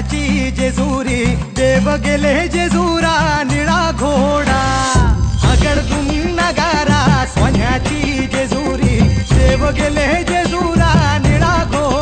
सोन्याची जेजुरी देव गेले जेजुरा निळा घोडा आगडतून नगारा सोन्याची जेजुरी देव गेले जेजुरा निळा घोडा